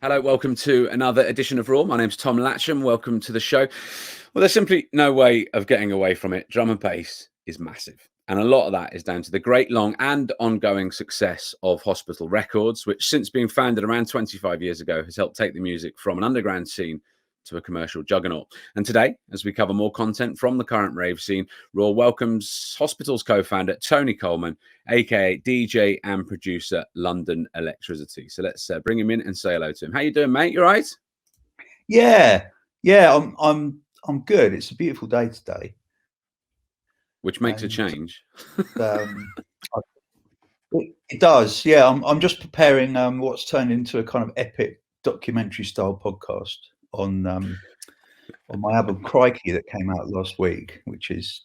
Hello, welcome to another edition of Raw. My name's Tom Latcham. Welcome to the show. Well, there's simply no way of getting away from it. Drum and bass is massive. And a lot of that is down to the great long and ongoing success of Hospital Records, which since being founded around 25 years ago has helped take the music from an underground scene to a commercial juggernaut. And today, as we cover more content from the current rave scene, Raw welcomes Hospital's co-founder, Tony Coleman, aka DJ and producer, London Elektricity. So let's bring him in and say hello to him. How you doing, mate? You all right? Yeah, I'm good. It's a beautiful day today, which makes a change. It does. Yeah, I'm just preparing what's turned into a kind of epic documentary style podcast on my album Crikey that came out last week, which is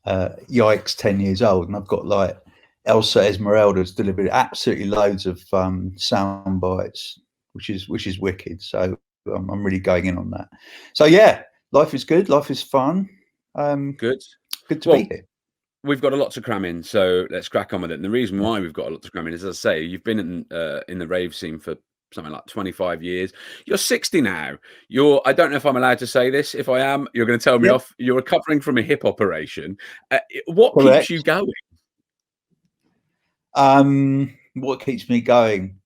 yikes 10 years old, and I've got like Elsa Esmeralda's delivered absolutely loads of sound bites, which is wicked. So I'm really going in on that. So yeah, life is good, life is fun. Good to be here. We've got a lot to cram in, so let's crack on with it. And the reason why we've got a lot to cram in is, as I say, you've been in the rave scene for something like 25 years. You're 60 now. I don't know if I'm allowed to say this. If I am, you're going to tell me off. You're recovering from a hip operation. What keeps you going? What keeps me going?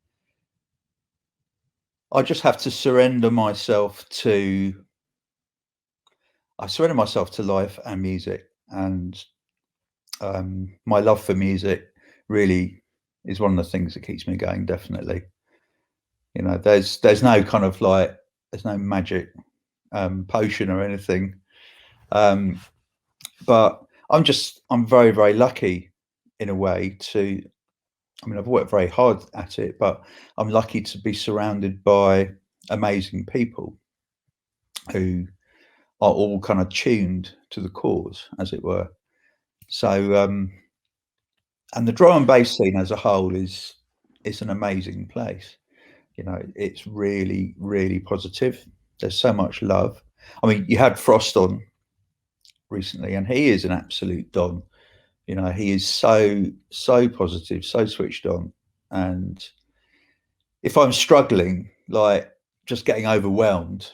I just have to surrender myself to life and music, and my love for music really is one of the things that keeps me going. Definitely, you know, there's no kind of like, there's no magic potion or anything, but I'm very, very lucky in a way to, I mean, I've worked very hard at it, but I'm lucky to be surrounded by amazing people who are all kind of tuned to the cause, as it were. So, and the drum and bass scene as a whole is an amazing place. You know, it's really, really positive. There's so much love. I mean, you had Frost on recently, and he is an absolute don. You know, he is so positive, so switched on. And if I'm struggling, like just getting overwhelmed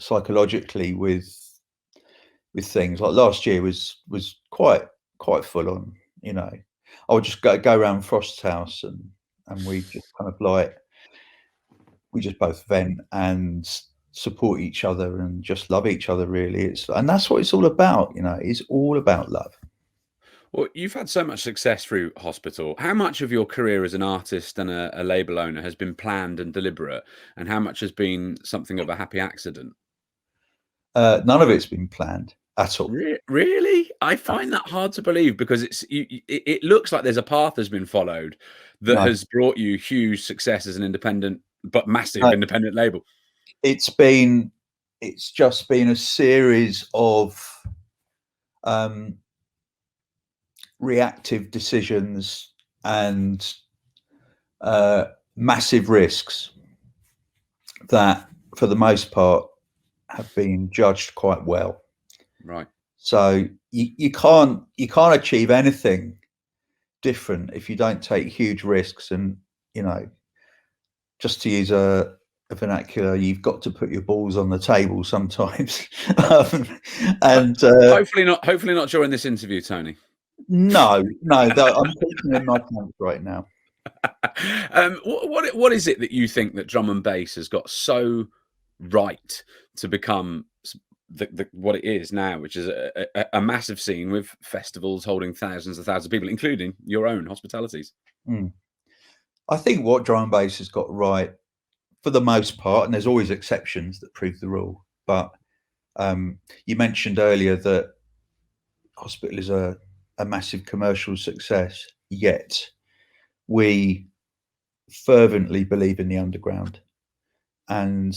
psychologically with things, like last year was quite full on. You know, I would just go around Frost's house and we just kind of like, we just both vent and support each other and just love each other, really. And that's what it's all about. You know, it's all about love. Well, you've had so much success through Hospital. How much of your career as an artist and a label owner has been planned and deliberate, and how much has been something of a happy accident? None of it's been planned at all. Really? I find that hard to believe, because it looks like there's a path has been followed that has brought you huge success as an independent, but massive independent label. It's just been a series of reactive decisions and massive risks that, for the most part, have been judged quite well. Right. So you can't achieve anything different if you don't take huge risks. And, you know, just to use a vernacular, you've got to put your balls on the table sometimes. And hopefully not during this interview, Tony. No, I'm talking in my pants right now. What is it that you think that drum and bass has got so right to become what it is now, which is a massive scene with festivals holding thousands and thousands of people, including your own hospitalities? I think what drum and bass has got right, for the most part, and there's always exceptions that prove the rule, but you mentioned earlier that Hospital is a massive commercial success, yet we fervently believe in the underground. And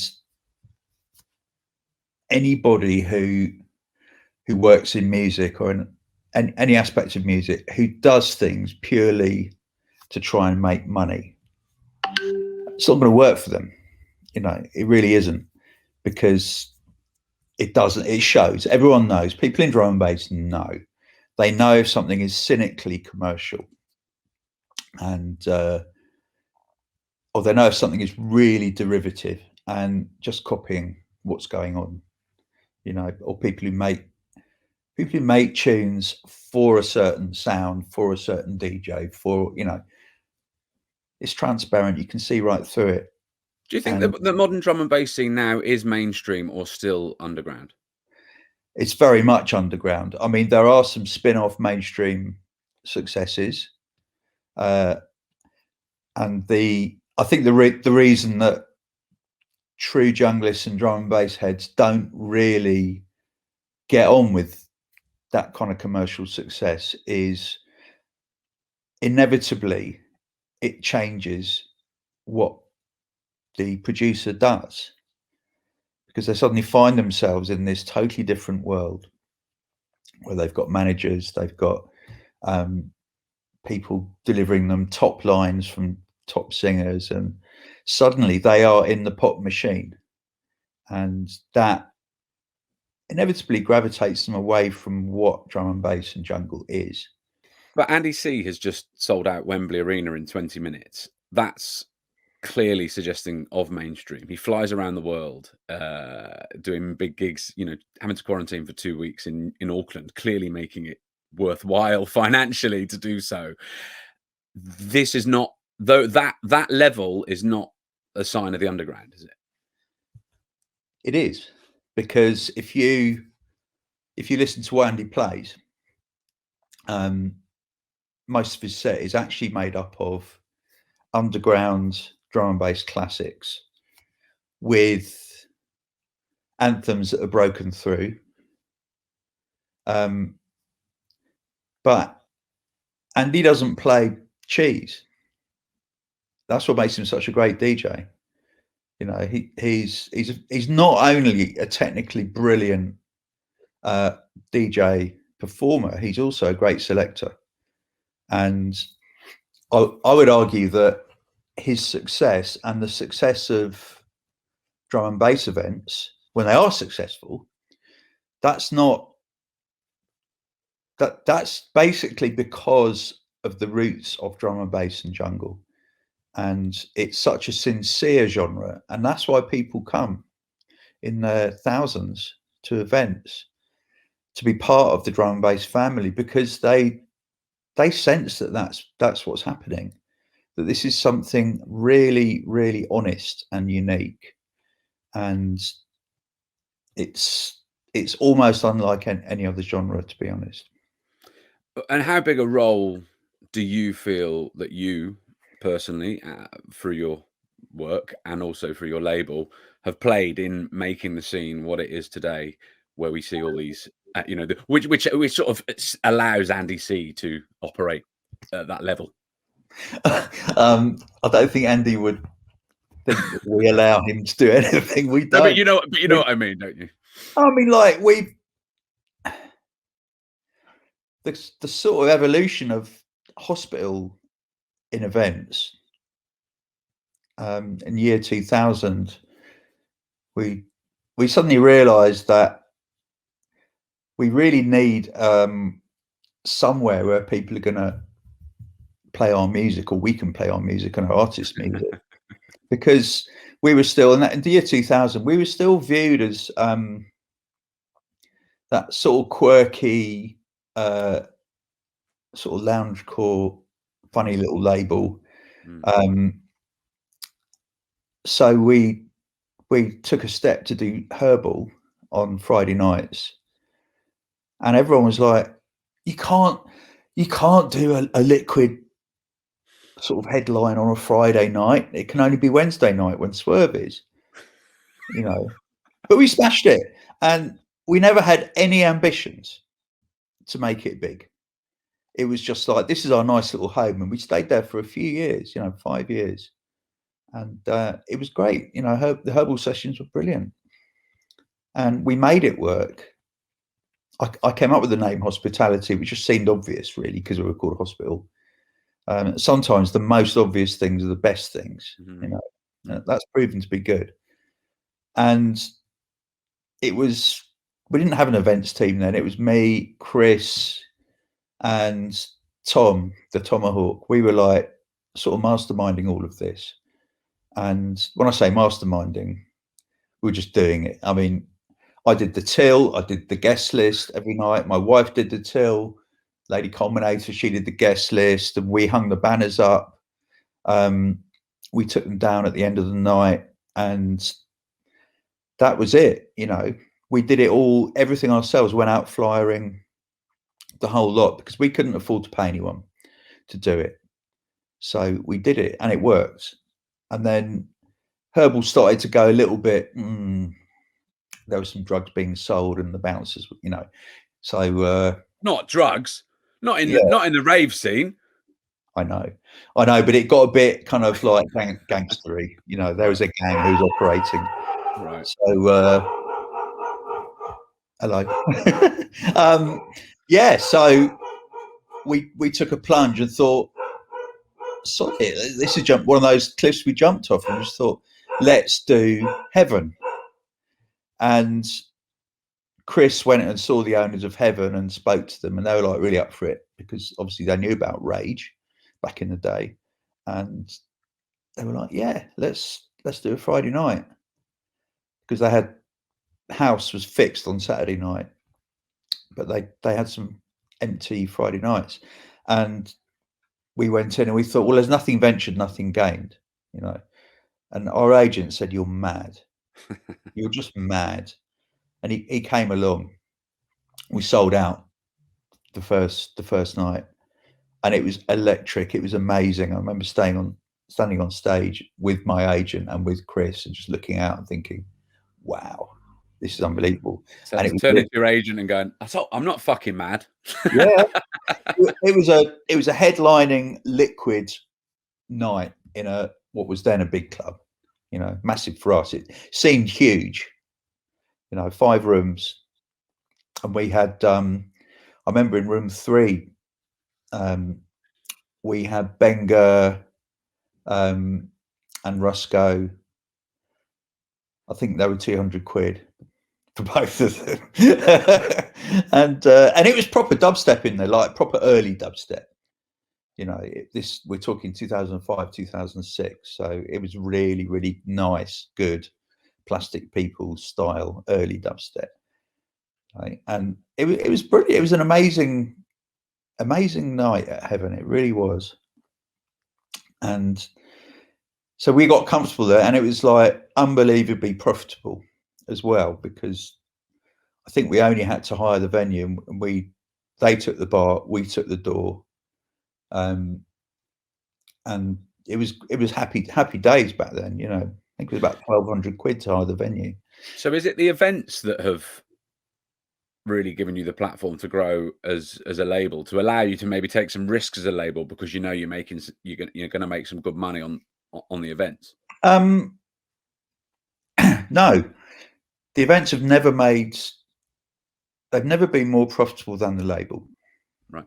anybody who works in music or in any aspect of music who does things purely to try and make money, it's not going to work for them. You know, it really isn't, because it doesn't. It shows. Everyone knows. People in drum and bass know. They know if something is cynically commercial, and or they know if something is really derivative and just copying what's going on, you know, or people who make tunes for a certain sound, for a certain DJ, for, you know, it's transparent, you can see right through it. Do you think And that the modern drum and bass scene now is mainstream or still underground? it's very much underground. I mean, there are some spin-off mainstream successes, and I think the reason that true junglists and drum and bass heads don't really get on with that kind of commercial success is inevitably it changes what the producer does, because they suddenly find themselves in this totally different world where they've got managers, they've got people delivering them top lines from top singers, and suddenly they are in the pop machine, and that inevitably gravitates them away from what drum and bass and jungle is. But Andy C has just sold out Wembley Arena in 20 minutes. That's clearly suggesting of mainstream. He flies around the world doing big gigs, you know, having to quarantine for 2 weeks in Auckland, clearly making it worthwhile financially to do so. This is not, though, that level is not a sign of the underground, is it? It is, because if you listen to what Andy plays, most of his set is actually made up of underground drum and bass classics with anthems that are broken through. But Andy doesn't play cheese. That's what makes him such a great DJ. You know, he's not only a technically brilliant DJ performer, he's also a great selector. And I would argue that his success and the success of drum and bass events, when they are successful, that's basically because of the roots of drum and bass and jungle. And it's such a sincere genre, and that's why people come in their thousands to events to be part of the drum and bass family, because they sense that that's what's happening, that this is something really, really honest and unique, and it's almost unlike any other genre, to be honest. And how big a role do you feel that you personally, through your work and also through your label, have played in making the scene what it is today, where we see all these, you know, which sort of allows Andy C to operate at that level? I don't think Andy would think that we allow him to do anything. We don't. No, but you know what I mean, don't you? I mean, like, the sort of evolution of hospital in events, in year 2000, we suddenly realized that we really need somewhere where people are going to play our music, or we can play our music and our artists' music. Because we were still, in the year 2000, we were still viewed as that sort of quirky, sort of loungecore, funny little label. So we took a step to do Herbal on Friday nights, and everyone was like, you can't do a Liquid sort of headline on a Friday night. It can only be Wednesday night when Swerve is, you know. But we smashed it, and we never had any ambitions to make it big. It was just like, this is our nice little home, and we stayed there for a few years, you know, 5 years, and it was great. You know, the Herbal sessions were brilliant, and we made it work. I came up with the name Hospitality, which just seemed obvious, really, because we were called Hospital. Sometimes the most obvious things are the best things, you know. That's proven to be good. And we didn't have an events team then. It was me, Chris, and Tom, the Tomahawk. We were like sort of masterminding all of this. And when I say masterminding, we were just doing it. I mean, I did the till, I did the guest list every night. My wife did the till, Lady Culminator, she did the guest list, and we hung the banners up. We took them down at the end of the night, and that was it. You know, we did it all, everything ourselves, went out flyering, the whole lot, because we couldn't afford to pay anyone to do it. So we did it, and it worked. And then Herbal started to go a little bit, there was some drugs being sold, and the bouncers, you know. So not drugs, not in the rave scene. I know, but it got a bit kind of like gangstery. You know, there was a gang who was operating. Right. So hello. Yeah. So we took a plunge and thought, sorry, this is one of those cliffs we jumped off, and just thought, let's do Heaven. And Chris went and saw the owners of Heaven and spoke to them, and they were like really up for it, because obviously they knew about Rage back in the day, and they were like, yeah, let's do a Friday night, because they had, house was fixed on Saturday night, but they had some empty Friday nights, and we went in and we thought, well, there's nothing ventured, nothing gained, you know. And our agent said, you're mad. You're just mad. And he came along. We sold out the first night, and it was electric. It was amazing. I remember standing on stage with my agent and with Chris, and just looking out and thinking, wow, this is unbelievable. So and it was turning to your agent and going, I'm not fucking mad. Yeah. It was a headlining Liquid night in what was then a big club, you know, massive for us. It seemed huge, you know, 5 rooms. And we had, I remember in room 3, we had Benga and Rusco. I think they were 200 quid for both of them. And it was proper dubstep in there, like proper early dubstep. You know, we're talking 2005, 2006. So it was really, really nice, good Plastic People style early dubstep. Right? And it was brilliant. It was an amazing night at Heaven. It really was. And so we got comfortable there, and it was like unbelievably profitable as well, because I think we only had to hire the venue, and they took the bar, we took the door. And it was happy days back then, you know. I think it was about 1,200 quid to hire the venue. So is it the events that have really given you the platform to grow as a label, to allow you to maybe take some risks as a label, because you know you're going to make some good money on the events? No, the events have never been more profitable than the label. Right.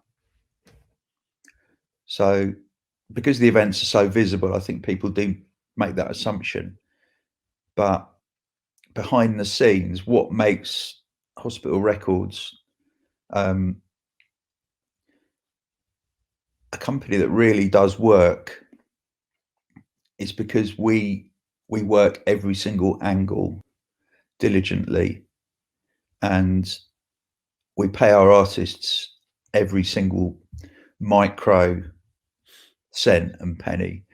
So because the events are so visible, I think people do make that assumption. But behind the scenes, what makes Hospital Records a company that really does work is because we work every single angle diligently, and we pay our artists every single micro cent and penny.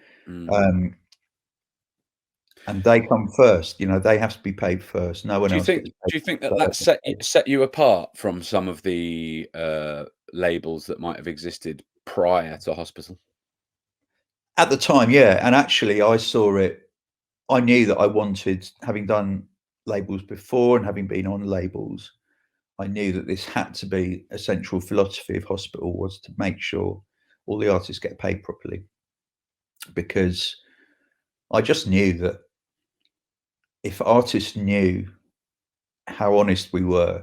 And they come first, you know, they have to be paid first. No one else. Do you think that set you apart from some of the labels that might have existed prior to Hospital? At the time, yeah. And actually I saw it, I knew that I wanted, having done labels before and having been on labels, I knew that this had to be a central philosophy of Hospital, was to make sure all the artists get paid properly. Because I just knew that if artists knew how honest we were,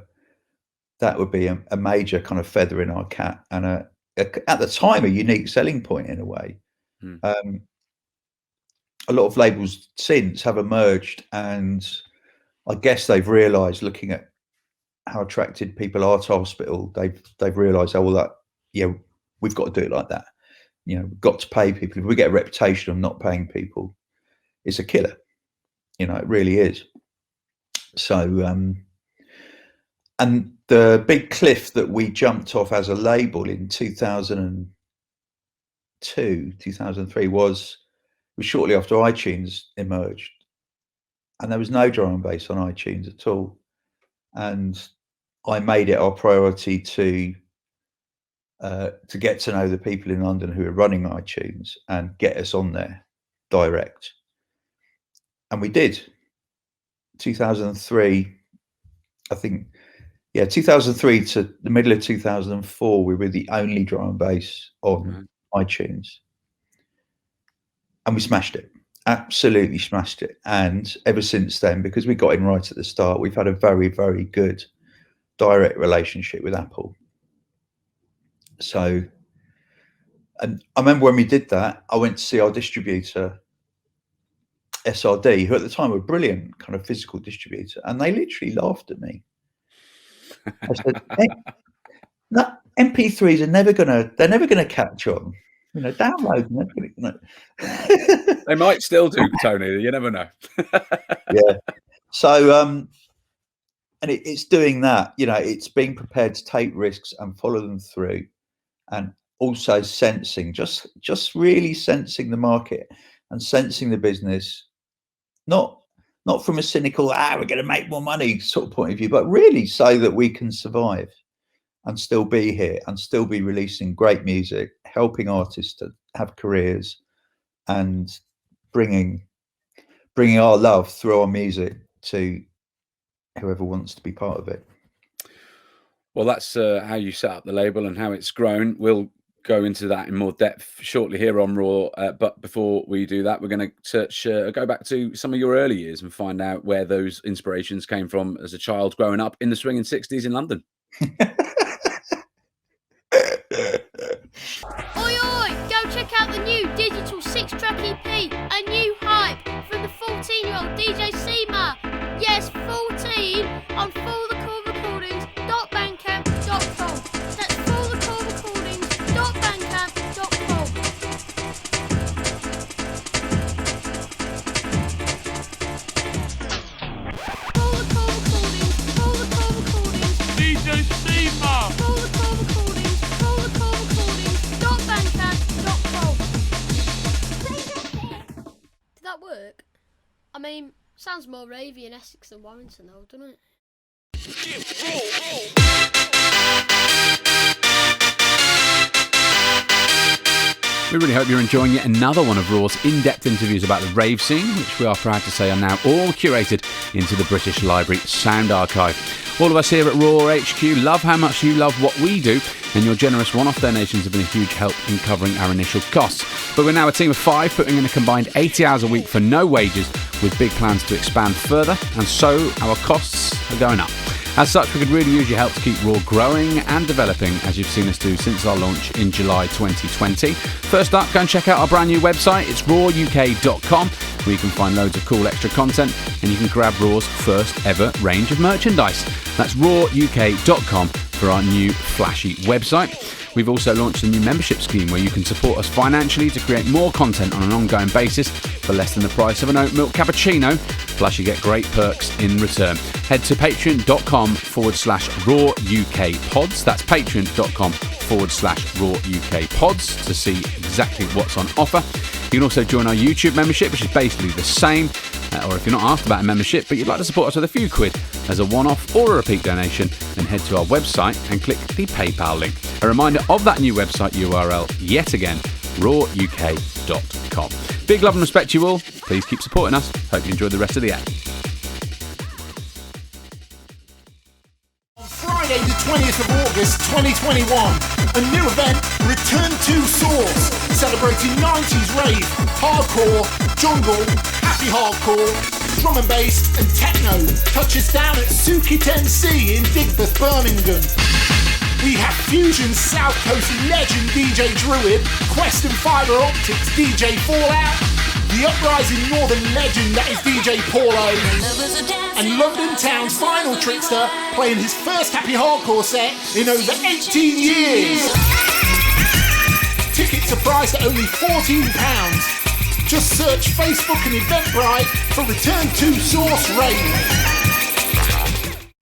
that would be a major kind of feather in our cap, and at the time a unique selling point in a way. A lot of labels since have emerged, and I guess they've realised, looking at how attracted people are to Hospital, they've realised, oh well, that, yeah, we've got to do it like that. You know, we've got to pay people. If we get a reputation of not paying people, is a killer. It really is. So, and the big cliff that we jumped off as a label in 2002, 2003 was shortly after iTunes emerged, and there was no drum and bass on iTunes at all. And I made it our priority to get to know the people in London who are running iTunes and get us on there direct. And we did. 2003, I think, 2003 to the middle of 2004, we were the only drum and bass on iTunes. And we smashed it, absolutely smashed it. And ever since then, because we got in right at the start, we've had a very, very good direct relationship with Apple. So, and I remember when we did that, I went to see our distributor, SRD, who at the time were a brilliant kind of physical distributor, and they literally laughed at me. I said, no, MP3s are never gonna catch on. Download them. They might still do, Tony. You never know. Yeah. So, and it's doing that. It's being prepared to take risks and follow them through, and also sensing, just really sensing the market and sensing the business, not from a cynical we're going to make more money sort of point of view, but really so that we can survive and still be here and still be releasing great music, helping artists to have careers, and bringing our love through our music to whoever wants to be part of it. Well, that's how you set up the label and how it's grown. We'll go into that in more depth shortly here on Raw. But before we do that, we're going to go back to some of your early years and find out where those inspirations came from as a child growing up in the swinging 60s in London. Oi, oi! Go check out the new digital 6-track EP, A New Hype, from the 14-year-old DJ Seema. Yes, 14, on fullthecoolrecordings.bandcamp.com. That's fullthecoolrecordings.bandcamp.com. Full the Cool Recordings, DJ Seema. Full the Cool Recordings.bandcamp.com. Did that work? I mean, sounds more ravey in Essex than Warrington though, doesn't it? We really hope you're enjoying yet another one of Raw's in-depth interviews about the rave scene, which we are proud to say are now all curated into the British Library Sound Archive. All of us here at Raw HQ love how much you love what we do, and your generous one-off donations have been a huge help in covering our initial costs. But we're now a team of 5, putting in a combined 80 hours a week for no wages, with big plans to expand further, and so our costs are going up. As such, we could really use your help to keep Raw growing and developing, as you've seen us do since our launch in July 2020. First up, go and check out our brand new website. It's rawuk.com, where you can find loads of cool extra content, and you can grab Raw's first ever range of merchandise. That's rawuk.com for our new flashy website. We've also launched a new membership scheme where you can support us financially to create more content on an ongoing basis for less than the price of an oat milk cappuccino, plus you get great perks in return. Head to patreon.com/rawukpods. That's patreon.com/rawukpods to see exactly what's on offer. You can also join our YouTube membership, which is basically the same. Or if you're not asked about a membership, but you'd like to support us with a few quid as a one-off or a repeat donation, then head to our website and click the PayPal link. A reminder of that new website URL yet again, rawuk.com. Big love and respect to you all. Please keep supporting us. Hope you enjoy the rest of the act. Friday the 20th of August 2021, a new event, Return to Source, celebrating 90s rave, hardcore, jungle, happy hardcore, drum and bass and techno, touches down at Sukiten C in Digbeth, Birmingham. We have Fusion South Coast legend DJ Druid, Quest and Fiber Optics DJ Fallout, the Uprising Northern legend that is DJ Paulo, and London Town's final trickster playing his first happy hardcore set in over 18 years. Tickets are priced at only £14. Just search Facebook and Eventbrite for Return to Source Rave.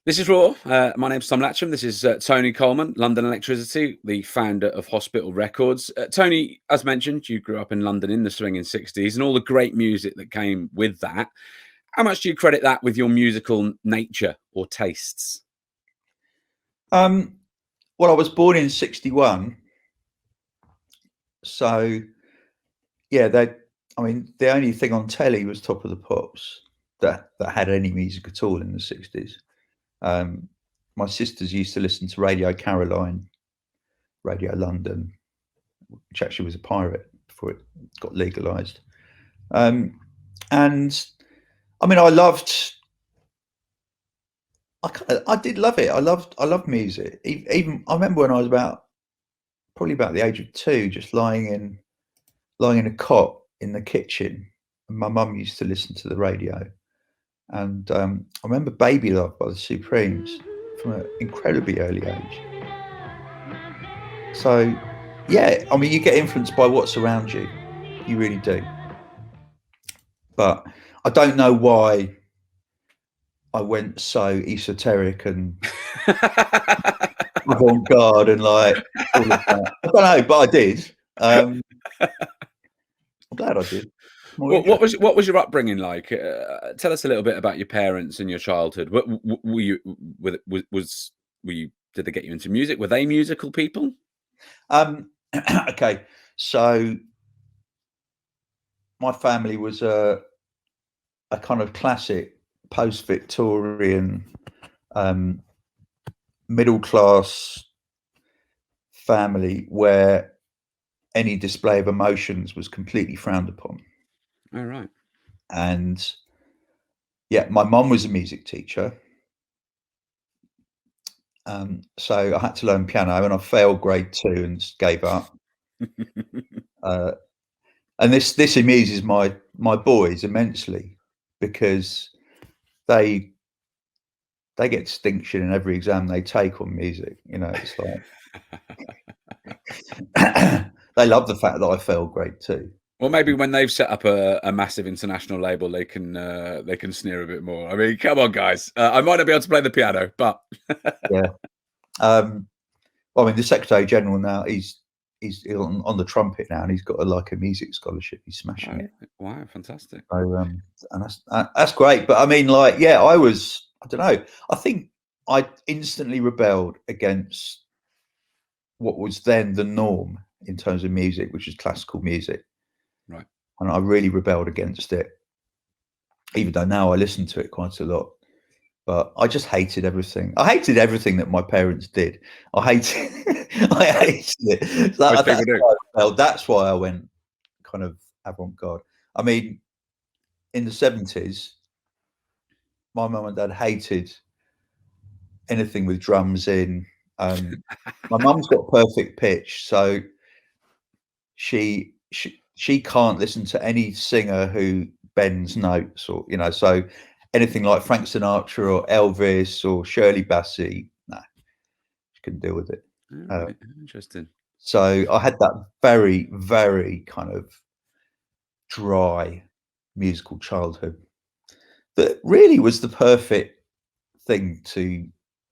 This is Raw. My name's Tom Latcham. This is Tony Coleman, London Electricity, the founder of Hospital Records. Tony, as mentioned, you grew up in London in the swinging 60s and all the great music that came with that. How much do you credit that with your musical nature or tastes? Well, I was born in 61. So, yeah, the only thing on telly was Top of the Pops that had any music at all in the 60s. My sisters used to listen to Radio Caroline, Radio London, which actually was a pirate before it got legalized. And I mean, I did love it. I loved music. Even I remember when I was probably about the age of 2, just lying in a cot in the kitchen, and my mum used to listen to the radio. And I remember Baby Love by the Supremes from an incredibly early age. So, yeah, I mean, you get influenced by what's around you. You really do. But I don't know why I went so esoteric and avant-garde and like all of that. I don't know, but I did. I'm glad I did. What was your upbringing like? Tell us a little bit about your parents and your childhood. Did they get you into music? Were they musical people? Okay, so my family was a kind of classic post-Victorian middle class family where any display of emotions was completely frowned upon. All right. And yeah, my mum was a music teacher. So I had to learn piano and I failed grade 2 and just gave up. And this amuses my boys immensely because they get distinction in every exam they take on music. You know, it's like they love the fact that I failed grade 2. Well, maybe when they've set up a massive international label, they can sneer a bit more. I mean, come on, guys. I might not be able to play the piano, but yeah. Well, I mean, the Secretary General now, he's on the trumpet now, and he's got a music scholarship. He's smashing it. Wow, fantastic! So, and that's great. But I mean, like, yeah, I don't know. I think I instantly rebelled against what was then the norm in terms of music, which is classical music. Right. And I really rebelled against it, even though now I listen to it quite a lot. But I just hated everything. I hated everything that my parents did. I hated it. That's why I went kind of avant-garde. I mean, in the 70s, my mum and dad hated anything with drums in. My mum's got perfect pitch, so she can't listen to any singer who bends notes, or so anything like Frank Sinatra or Elvis or Shirley Bassey, no, she couldn't deal with it. Interesting. So I had that very, very kind of dry musical childhood that really was the perfect thing to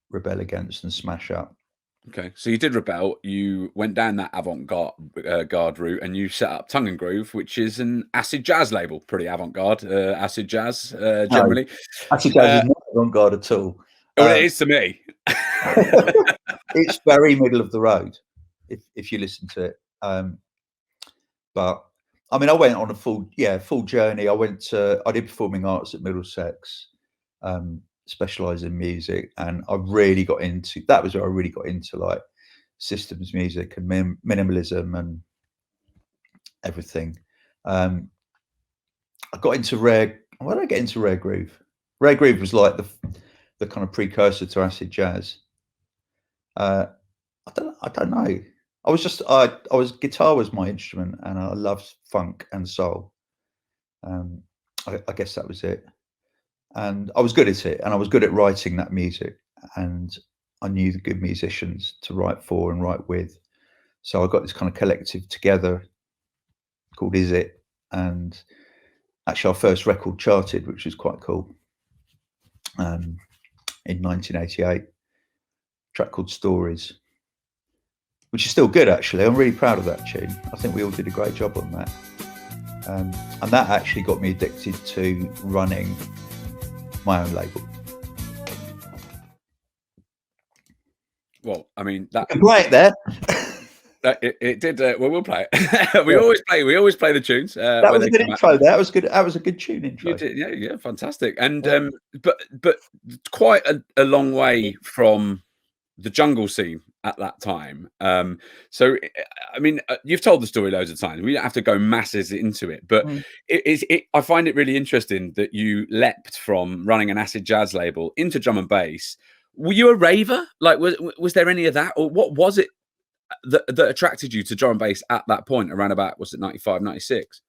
rebel against and smash up. Okay, so you did rebel. You went down that avant-garde route, and you set up Tongue and Groove, which is an acid jazz label. Pretty avant-garde, acid jazz generally. No, acid jazz is not avant-garde at all. Well, it is to me. It's very middle of the road if you listen to it. But I mean, I went on a full journey. I did performing arts at Middlesex. Specialize in music, and I really got into that. Was where I really got into like systems music and minimalism and everything. I got into rare. Why did I get into rare groove? Rare groove was like the kind of precursor to acid jazz. I don't know. I was guitar was my instrument, and I loved funk and soul. I guess that was it. And I was good at it, and I was good at writing that music, and I knew the good musicians to write for and write with. So I got this kind of collective together called Is It, and actually our first record charted, which was quite cool, in 1988. Track called Stories, which is still good, actually. I'm really proud of that tune. I think we all did a great job on that. And that actually got me addicted to running my own label. Well, I mean, that... You can play it there. It did. Well, we'll play it. We always play the tunes. That was a good intro. That was good. That was a good tune intro. You did, yeah, fantastic. And but quite a long way from the jungle scene at that time. So I mean, you've told the story loads of times. We don't have to go masses into it, but I find it really interesting that you leapt from running an acid jazz label into drum and bass. Were you a raver? Like, was there any of that, or what was it that attracted you to drum and bass at that point, around about, was it 95, 96?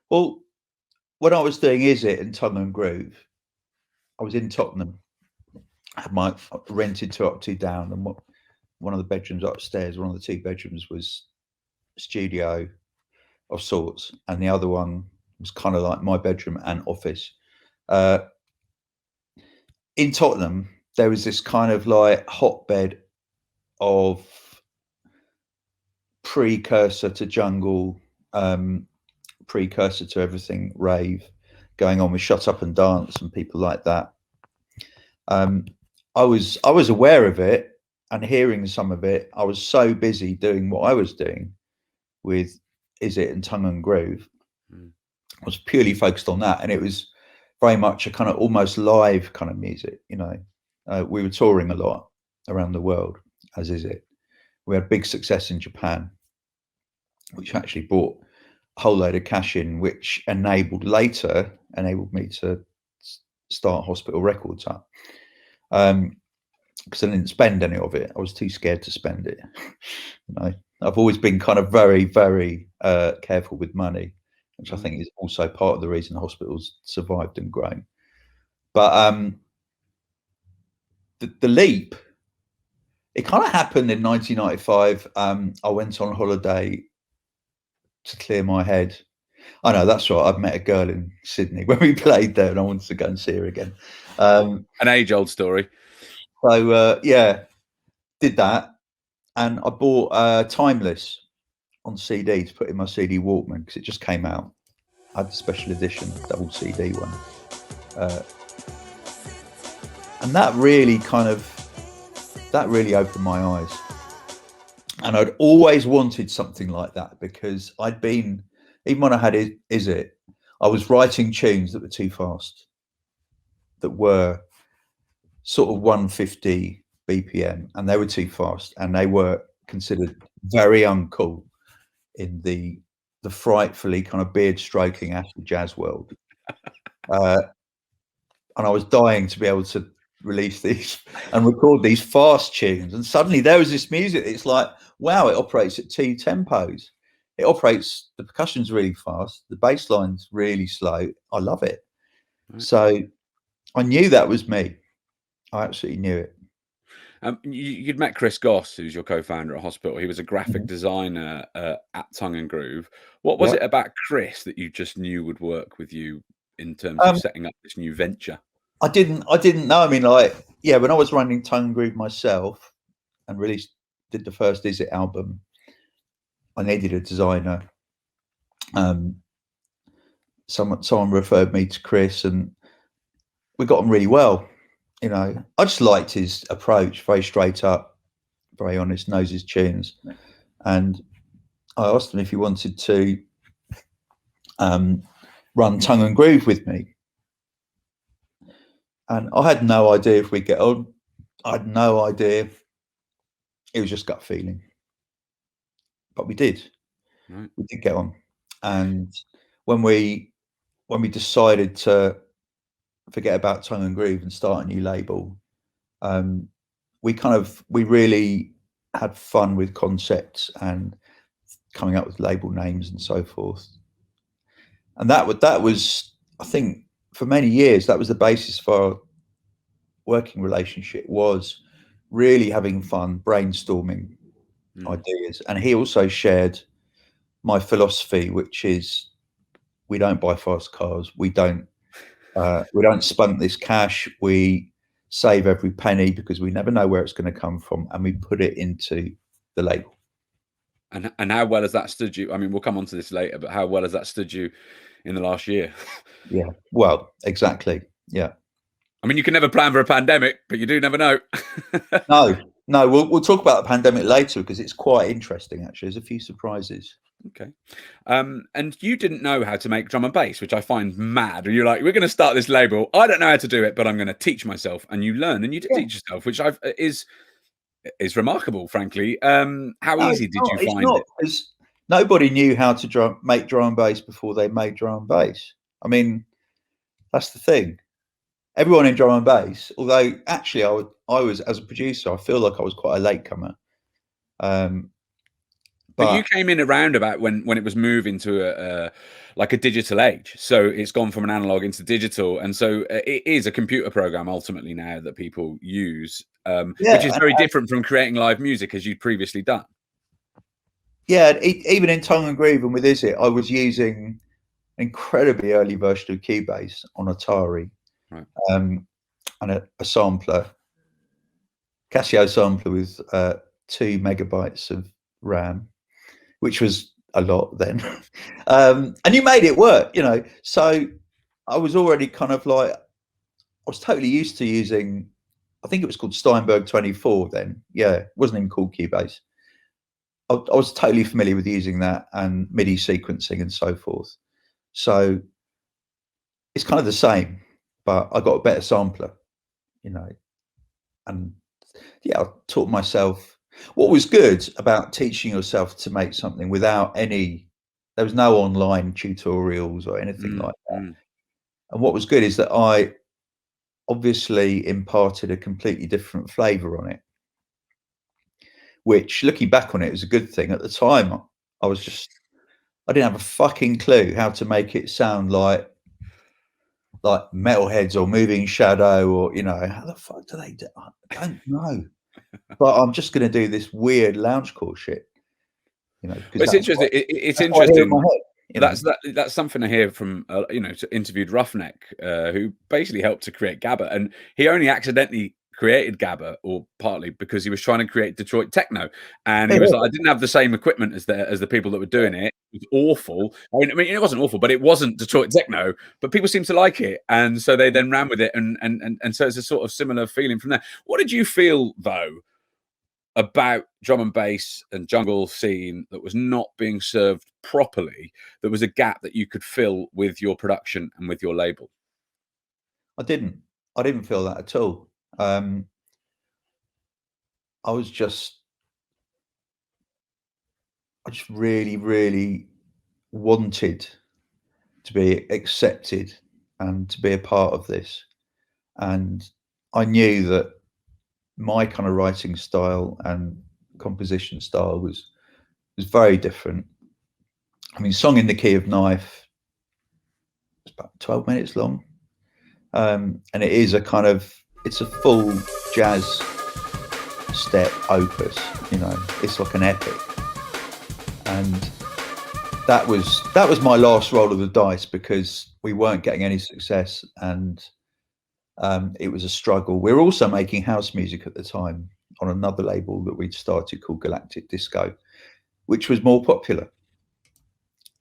Well, when I was doing Is It and Tongue and Groove, I was in Tottenham. I had my rented 2 Up 2 Down, and one of the bedrooms upstairs, one of the 2 bedrooms was a studio of sorts, and the other one was kind of like my bedroom and office. In Tottenham, there was this kind of like hotbed of precursor to jungle, precursor to everything rave going on with Shut Up and Dance and people like that. I was aware of it and hearing some of it. I was so busy doing what I was doing with Is It and Tongue and Groove. I was purely focused on that, and it was very much a kind of almost live kind of music, you know. We were touring a lot around the world as Is It. We had big success in Japan, which actually brought a whole load of cash in, which enabled me to start Hospital Records up. Because I didn't spend any of it. I was too scared to spend it. You know, I've always been kind of very, very careful with money, which I think is also part of the reason the hospital's survived and grown. But the leap, it kind of happened in 1995. I went on holiday to clear my head. I know, that's right. I've met a girl in Sydney when we played there, and I wanted to go and see her again. An age-old story. So yeah, did that, and I bought Timeless on CD to put in my CD Walkman because it just came out. I had the special edition double CD one, and that really opened my eyes. And I'd always wanted something like that, because I'd been, even when I had Is It, I was writing tunes that were too fast, that were sort of 150 BPM, and they were too fast, and they were considered very uncool in the frightfully kind of beard stroking acid jazz world. And I was dying to be able to release these and record these fast tunes, and suddenly there was this music. It's like, wow, it operates at 2 tempos. It operates, the percussion's really fast, the bass line's really slow. I love it. Right. So I knew that was me. I absolutely knew it. You'd met Chris Goss, who's your co-founder at Hospital. He was a graphic designer at Tongue and Groove. What was it about Chris that you just knew would work with you in terms of setting up this new venture? I didn't know. I mean, like, yeah, when I was running Tongue and Groove myself and did the first Is It album, I needed a designer. Someone referred me to Chris, and we got on really well. You know, I just liked his approach, very straight up, very honest, knows his tunes. And I asked him if he wanted to run Tongue and Groove with me. And I had no idea if we'd get on. I had no idea. It was just gut feeling. But we did. Right. We did get on. And when we decided to forget about Tongue and Groove and start a new label, we really had fun with concepts and coming up with label names and so forth. And that was, I think, for many years, that was the basis for our working relationship, was really having fun brainstorming ideas. And he also shared my philosophy, which is we don't buy fast cars. We don't spunk this cash. We save every penny because we never know where it's going to come from, and we put it into the label. And how well has that stood you? I mean, we'll come on to this later, but how well has that stood you in the last year? Yeah, well, exactly. Yeah. I mean, you can never plan for a pandemic, but you do never know. No, we'll talk about the pandemic later because it's quite interesting, actually. There's a few surprises. Okay. And you didn't know how to make drum and bass, which I find mad. You're like, we're going to start this label. I don't know how to do it, but I'm going to teach myself. And you learn, and you did teach yourself, which is remarkable, frankly. How easy did you find it? Because nobody knew how to make drum and bass before they made drum and bass. I mean, that's the thing. Everyone in drum and bass, although actually I was, as a producer, I feel like I was quite a latecomer. But you came in around about when it was moving to like a digital age. So it's gone from an analog into digital. And so it is a computer program ultimately now that people use, which is very different from creating live music as you'd previously done. Yeah, even in Tongue and Groove and with Is It, I was using an incredibly early version of Cubase on Atari. Right. And a sampler, Casio sampler with 2 megabytes of RAM, which was a lot then. And you made it work, you know. So I was already kind of like, I was totally used to using, I think it was called Steinberg 24 then. Yeah, it wasn't even called Cubase. I was totally familiar with using that and MIDI sequencing and so forth. So it's kind of the same, but I got a better sampler, you know. And yeah, I taught myself. What was good about teaching yourself to make something without there was no online tutorials or anything like that. And what was good is that I obviously imparted a completely different flavor on it, which looking back on it was a good thing. At the time, I didn't have a fucking clue how to make it sound like Metalheads or Moving Shadow, or, you know, how the fuck do they do? I don't know. But I'm just going to do this weird loungecore shit, you know. It's interesting. It's interesting. That's something I hear from you know, interviewed Roughneck, who basically helped to create Gabba, and he only accidentally created Gabba, or partly because he was trying to create Detroit techno, and he was like, I didn't have the same equipment as the people that were doing it. It was awful. I mean, it wasn't awful, but it wasn't Detroit techno. But people seemed to like it, and so they then ran with it, and so it's a sort of similar feeling from there. What did you feel though about drum and bass and jungle scene that was not being served properly? There was a gap that you could fill with your production and with your label. I didn't feel that at all. I just really, really wanted to be accepted and to be a part of this. And I knew that my kind of writing style and composition style was very different. I mean, Song in the Key of Knife is about 12 minutes long. And it is it's a full jazz step opus, you know. It's like an epic. And that was my last roll of the dice, because we weren't getting any success, and it was a struggle. We were also making house music at the time on another label that we'd started called Galactic Disco, which was more popular.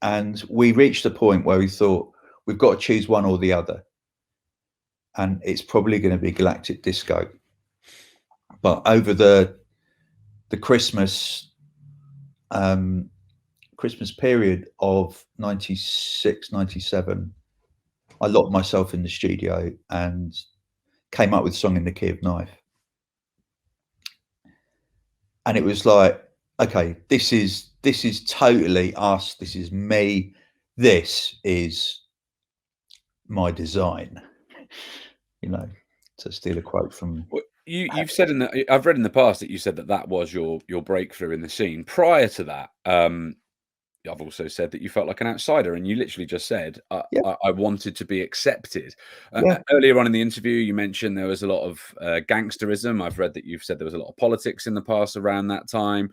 And we reached a point where we thought, we've got to choose one or the other. And it's probably going to be Galactic Disco. But over the Christmas period of 96, 97, I locked myself in the studio and came up with Song in the Key of Knife. And it was like, okay, this is totally us. This is me. This is my design. You know, to steal a quote from. Well, you've said I've read in the past that you said that was your breakthrough in the scene. Prior to that, I've also said that you felt like an outsider, and you literally just said, I wanted to be accepted. Earlier on in the interview, you mentioned there was a lot of gangsterism. I've read that you've said there was a lot of politics in the past around that time.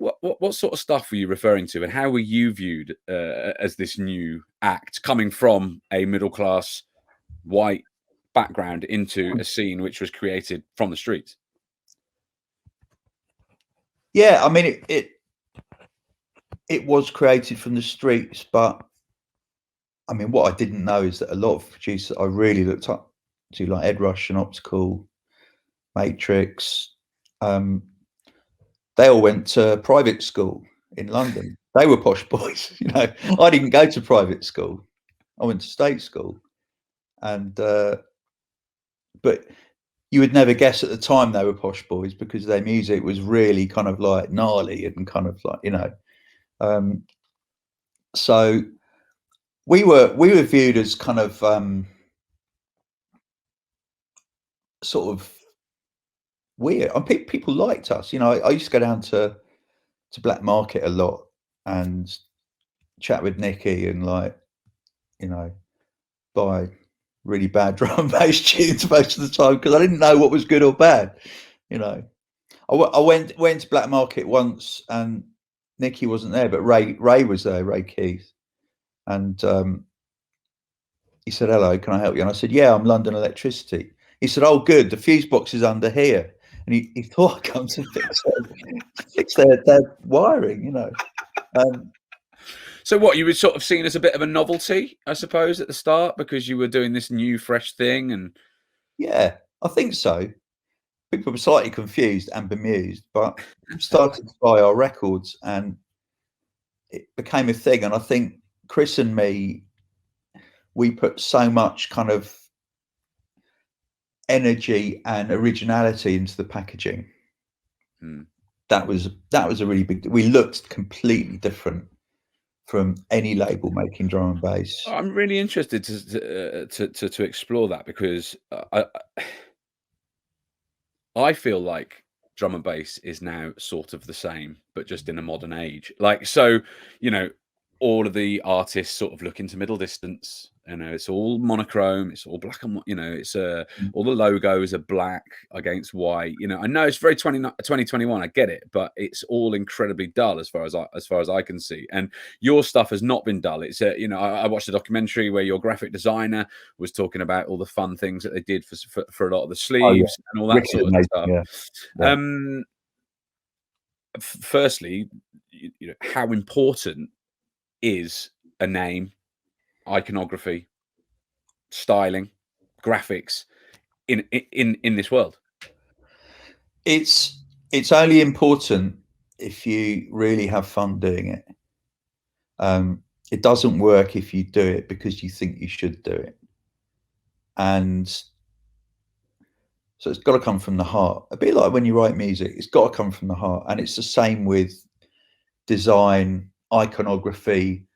What sort of stuff were you referring to, and how were you viewed as this new act coming from a middle class white background into a scene which was created from the streets? Yeah, I mean, it was created from the streets, but I mean, what I didn't know is that a lot of producers I really looked up to, like Ed Rush and Optical, Matrix, they all went to private school in London. They were posh boys, you know. I didn't go to private school. I went to state school, and but you would never guess at the time they were posh boys because their music was really kind of like gnarly and kind of like, you know. So we were viewed as kind of sort of weird. And people liked us, you know. I used to go down to Black Market a lot and chat with Nicky and, like, you know, buy really bad drum and bass tunes most of the time because I didn't know what was good or bad, you know. I went to Black Market once and Nicky wasn't there, but Ray was there, Ray Keith, and he said, "Hello, can I help you?" And I said, "Yeah, I'm London Elektricity." He said, "Oh, good, the fuse box is under here." And he thought I'd come to fix their wiring, you know. So what, you were sort of seen as a bit of a novelty, I suppose, at the start because you were doing this new, fresh thing, and yeah, I think so. People were slightly confused and bemused, but started to buy our records, and it became a thing. And I think Chris and me, we put so much kind of energy and originality into the packaging. That was a really big. We looked completely different from any label making drum and bass. I'm really interested to explore that because I feel like drum and bass is now sort of the same, but just in a modern age. Like, so, you know, all of the artists sort of look into middle distance. You know, it's all monochrome, it's all black and white. You know, it's all the logos are black against white. You know, I know it's very 2021. I get it, but it's all incredibly dull as far as I can see. And your stuff has not been dull. It's you know, I watched a documentary where your graphic designer was talking about all the fun things that they did for a lot of the sleeves and all that sort of stuff. Yeah. Firstly, you know, how important is a name, iconography, styling, graphics in this world? It's only important if you really have fun doing it. It doesn't work if you do it because you think you should do it. And so it's got to come from the heart. A bit like when you write music, it's got to come from the heart. And it's the same with design, iconography.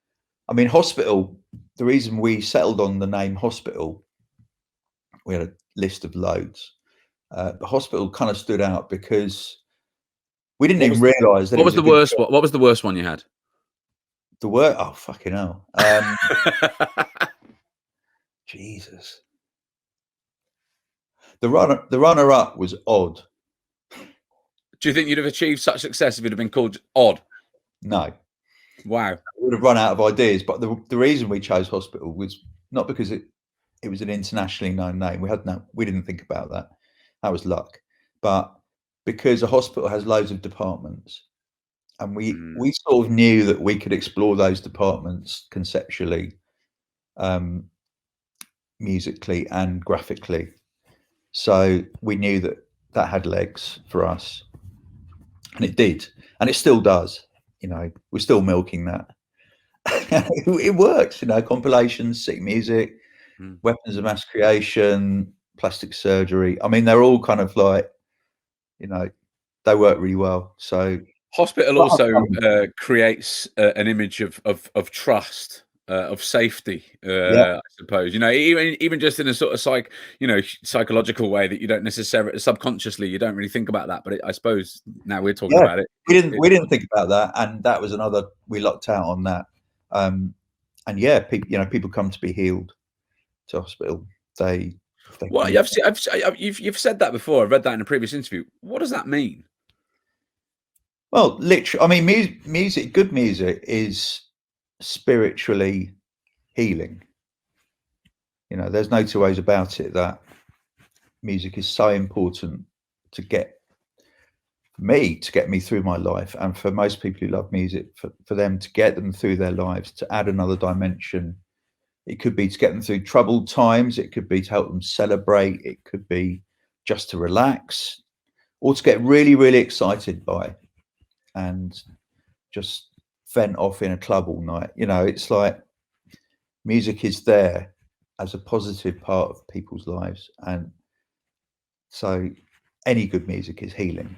I mean, Hospital, the reason we settled on the name Hospital, we had a list of loads, but Hospital kind of stood out because we didn't even realise that. What was the worst? What was the worst one you had? The worst? Oh, fucking hell! Jesus. The runner-up was Odd. Do you think you'd have achieved such success if it had been called Odd? No. Wow. We would have run out of ideas. But the reason we chose Hospital was not because it was an internationally known name. We didn't think about that. That was luck. But because a hospital has loads of departments, and we sort of knew that we could explore those departments conceptually, musically and graphically. So we knew that had legs for us, and it did, and it still does. You know, we're still milking that. It works, you know. Compilations, sick music, weapons of mass creation, plastic surgery. I mean, they're all kind of like, you know, they work really well. So Hospital also creates an image of trust. Of safety, I suppose, you know, even just in a sort of psychological way that you don't necessarily subconsciously, you don't really think about that. But I suppose now we're talking about it. We didn't think about that, and that was another, we lucked out on that. And yeah, people come to be healed to Hospital. Well, you've said that before. I've read that in a previous interview. What does that mean? Well, literally, I mean, music, good music is spiritually healing. You know, there's no two ways about it that music is so important to get me through my life, and for most people who love music, for them to get them through their lives, to add another dimension. It could be to get them through troubled times, it could be to help them celebrate, it could be just to relax, or to get really, really excited by and just vent off in a club all night. You know, it's like music is there as a positive part of people's lives, and so any good music is healing.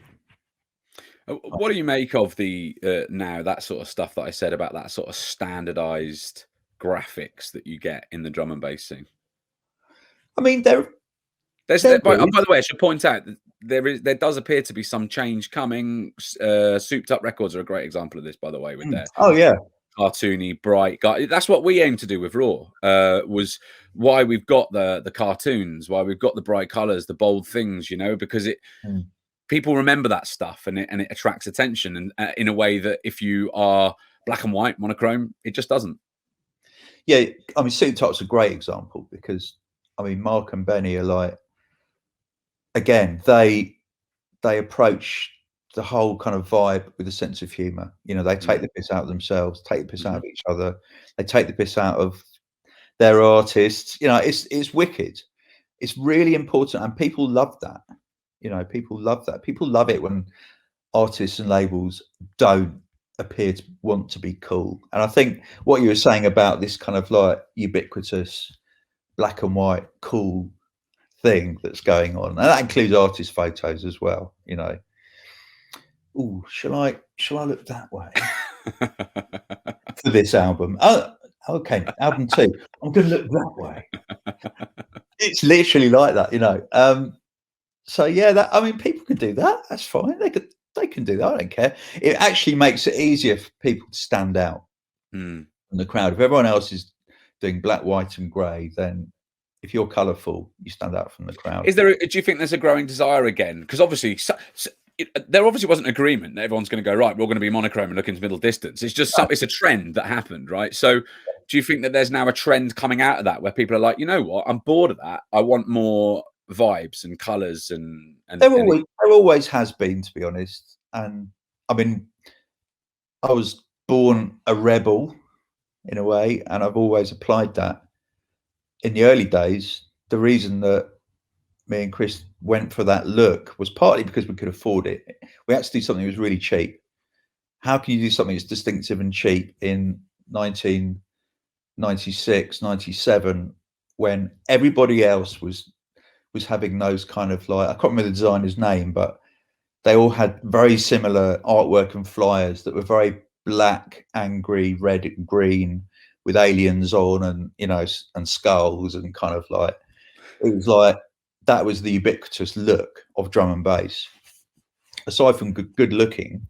What do you make of the now that sort of stuff that I said about that sort of standardized graphics that you get in the drum and bass scene? I mean, by the way, I should point out that there does appear to be some change coming. Souped Up Records are a great example of this, by the way, with their cartoony, bright guy. That's what we aim to do with Raw. Was why we've got the cartoons, why we've got the bright colors, the bold things, you know, because it. People remember that stuff, and it attracts attention, and in a way that if you are black and white, monochrome, it just doesn't. Yeah, I mean, Souped Up's a great example because, I mean, Mark and Benny are like, again, they approach the whole kind of vibe with a sense of humor. You know, they take the piss out of themselves, take the piss out of each other, they take the piss out of their artists. You know, it's wicked. It's really important, and people love that. You know, people love that. People love it when artists and labels don't appear to want to be cool. And I think what you were saying about this kind of like ubiquitous black and white cool thing that's going on, and that includes artist photos as well, you know. Oh, shall I look that way for this album? Oh, okay, album 2. I'm gonna look that way. It's literally like that, you know. So yeah, that, I mean, people can do that. That's fine. They can do that. I don't care. It actually makes it easier for people to stand out from the crowd. If everyone else is doing black, white, and grey, then if you're colourful, you stand out from the crowd. Do you think there's a growing desire again? Because obviously, there obviously wasn't agreement that everyone's going to go, right, we're all going to be monochrome and look into middle distance. It's just it's a trend that happened, right? So do you think that there's now a trend coming out of that where people are like, you know what, I'm bored of that. I want more vibes and colours and there always has been, to be honest. And I mean, I was born a rebel in a way, and I've always applied that. In the early days, the reason that me and Chris went for that look was partly because we could afford it. We had to do something that was really cheap. How can you do something that's distinctive and cheap in 1996, 97, when everybody else was having those kind of, like, I can't remember the designer's name, but they all had very similar artwork and flyers that were very black, angry, red and green with aliens on, and, you know, and skulls, and kind of like, it was like, that was the ubiquitous look of drum and bass. Aside from good looking,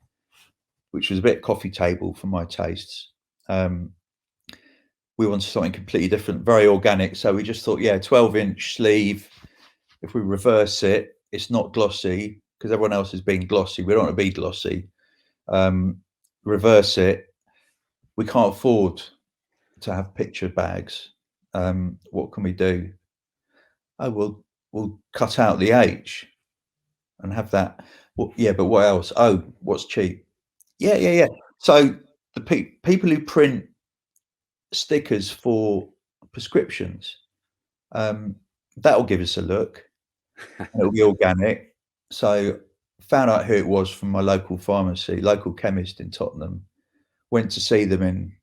which was a bit coffee table for my tastes, we wanted something completely different, very organic. So we just thought, yeah, 12-inch sleeve. If we reverse it, it's not glossy because everyone else is being glossy. We don't want to be glossy. Reverse it. We can't afford to have picture bags. What can we do? Oh, we'll cut out the H and have that. Well, yeah, but what else? Oh, what's cheap? Yeah. So the people who print stickers for prescriptions, that'll give us a look. It'll be organic. So found out who it was from my local pharmacy, local chemist in Tottenham. Went to see them in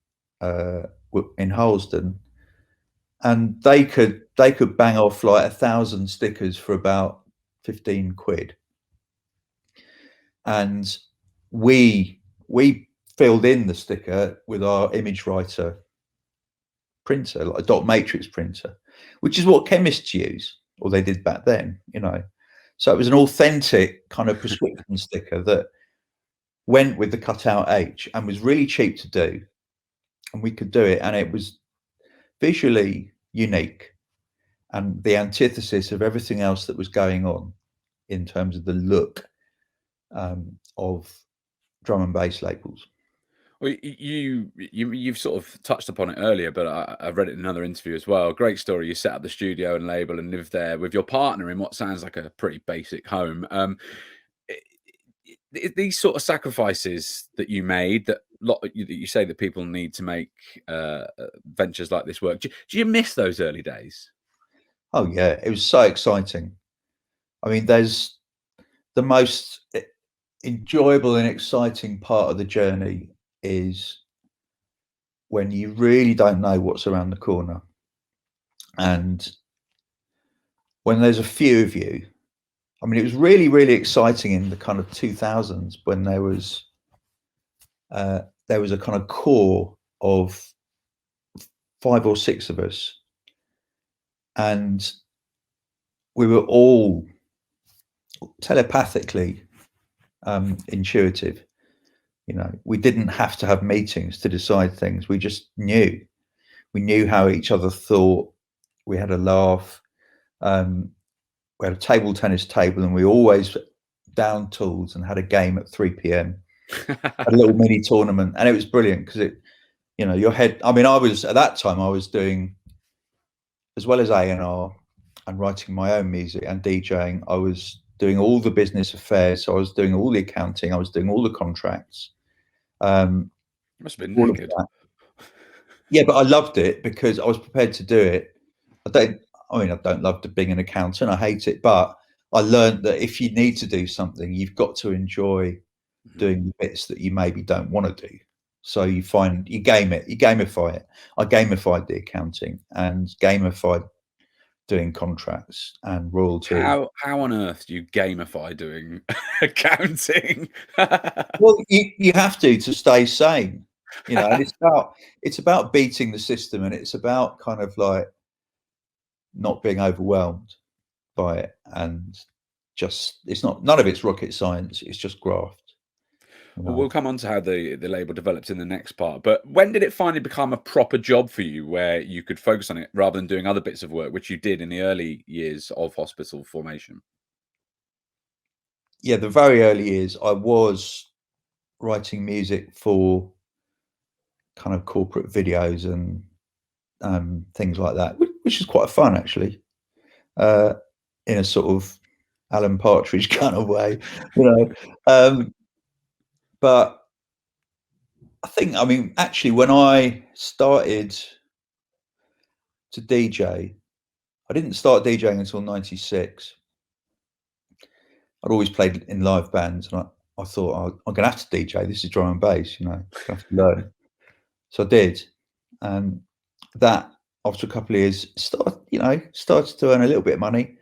Harlesden, and they could bang off like 1,000 stickers for about 15 quid. And we filled in the sticker with our image writer printer, like a dot matrix printer, which is what chemists use, or they did back then, you know. So it was an authentic kind of prescription sticker that went with the cutout H and was really cheap to do, and we could do it, and it was visually unique and the antithesis of everything else that was going on in terms of the look of drum and bass labels. Well, you've sort of touched upon it earlier, but I've read it in another interview as well. Great story. You set up the studio and label and live there with your partner in what sounds like a pretty basic home. These sort of sacrifices that you made, that you say that people need to make ventures like this work. Do you miss those early days? Oh yeah, it was so exciting. I mean, there's the most enjoyable and exciting part of the journey is when you really don't know what's around the corner, and when there's a few of you. I mean, it was really, really exciting in the kind of 2000s when there was a kind of core of 5 or 6 of us, and we were all telepathically intuitive. You know, we didn't have to have meetings to decide things. We just knew. We knew how each other thought. We had a laugh. We had a table tennis table, and we always down tools and had a game at 3 p.m. A little mini tournament, and it was brilliant because it, you know, your head. I mean, I was at that time I was doing, as well as A&R and writing my own music and DJing, I was doing all the business affairs. So I was doing all the accounting. I was doing all the contracts. Must have been naked. Yeah, but I loved it because I was prepared to do it. I don't love being an accountant. I hate it, but I learned that if you need to do something, you've got to enjoy doing the bits that you maybe don't want to do. So you gamify it. I gamified the accounting and gamified doing contracts and royalty. How on earth do you gamify doing accounting? Well, you have to stay sane, you know. And it's about beating the system, and it's about kind of like not being overwhelmed by it, and just none of it's rocket science. It's just graft. Well, we'll come on to how the label develops in the next part. But when did it finally become a proper job for you where you could focus on it rather than doing other bits of work, which you did in the early years of Hospital formation? Yeah, the very early years, I was writing music for kind of corporate videos and things like that, which is quite fun, actually, in a sort of Alan Partridge kind of way, you know. But I mean, actually, when I started to DJ, I didn't start DJing until 96. I'd always played in live bands, and I thought, I'm going to have to DJ. This is drum and bass, you know, I'm going to have to learn. So I did. And that, after a couple of years, started to earn a little bit of money.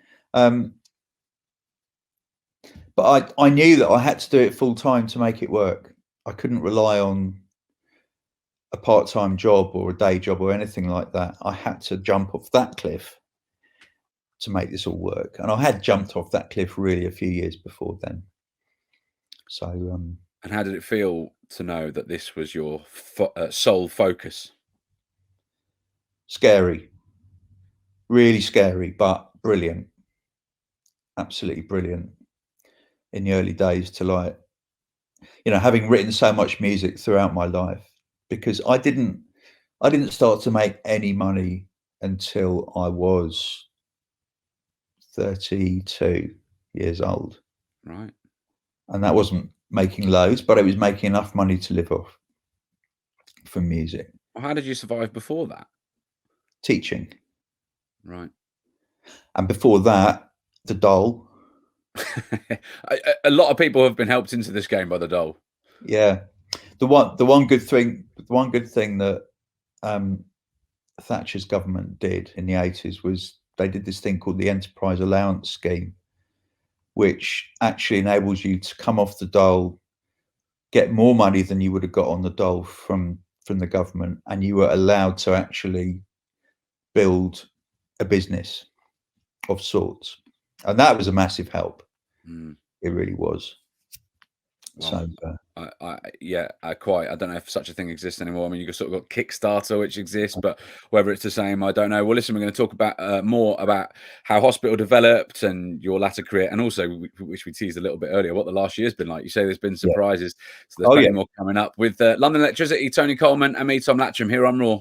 But I knew that I had to do it full time to make it work. I couldn't rely on a part-time job or a day job or anything like that. I had to jump off that cliff to make this all work. And I had jumped off that cliff really a few years before then. So, and how did it feel to know that this was your sole focus? Scary, really scary, but brilliant. Absolutely brilliant in the early days to, like, you know, having written so much music throughout my life, because I didn't start to make any money until I was 32 years old. Right. And that wasn't making loads, but it was making enough money to live off from music. Well, how did you survive before that? Teaching. Right. And before that, the dole. A lot of people have been helped into this game by the dole. Yeah. The one good thing that Thatcher's government did in the 80s was they did this thing called the Enterprise Allowance Scheme, which actually enables you to come off the dole, get more money than you would have got on the dole from the government, and you were allowed to actually build a business of sorts. And that was a massive help. It really was. So I don't know if such a thing exists anymore. I mean, you've sort of got Kickstarter, which exists, but whether it's the same, I don't know. Well, listen, we're going to talk about more about how Hospital developed and your latter career, and also, which we teased a little bit earlier, what the last year's been like. You say there's been surprises, so there's plenty more coming up with London Electricity, Tony Coleman, and me, Tom Latcham, here on Raw.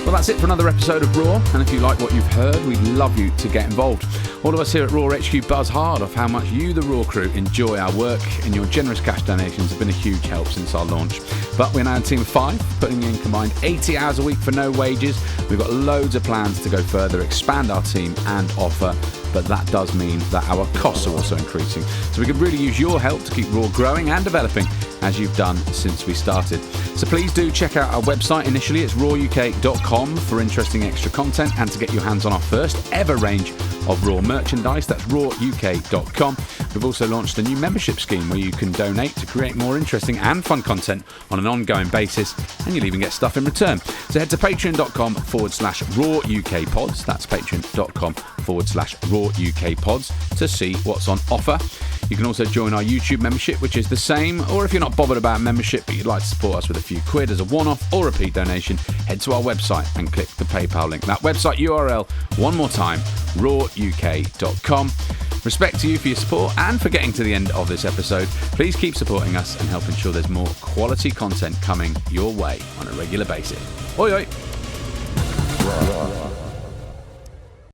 Well, that's it for another episode of Raw, and if you like what you've heard, we'd love you to get involved. All of us here at Raw HQ buzz hard off how much you, the Raw crew, enjoy our work, and your generous cash donations have been a huge help since our launch. But we're now a team of 5, putting in combined 80 hours a week for no wages. We've got loads of plans to go further, expand our team and offer, but that does mean that our costs are also increasing. So we could really use your help to keep Raw growing and developing, as you've done since we started. So please do check out our website. Initially, it's rawuk.com for interesting extra content and to get your hands on our first ever range of Raw merchandise. That's rawuk.com. We've also launched a new membership scheme where you can donate to create more interesting and fun content on an ongoing basis, and you'll even get stuff in return. So head to patreon.com/rawukpods. That's patreon.com/rawukpods to see what's on offer. You can also join our YouTube membership, which is the same, or if you're not bothered about membership but you'd like to support us with a few quid as a one-off or repeat donation, head to our website and click the PayPal link. That website URL, one more time, rawuk.com. Respect to you for your support and for getting to the end of this episode. Please keep supporting us and help ensure there's more quality content coming your way on a regular basis. Oi, oi.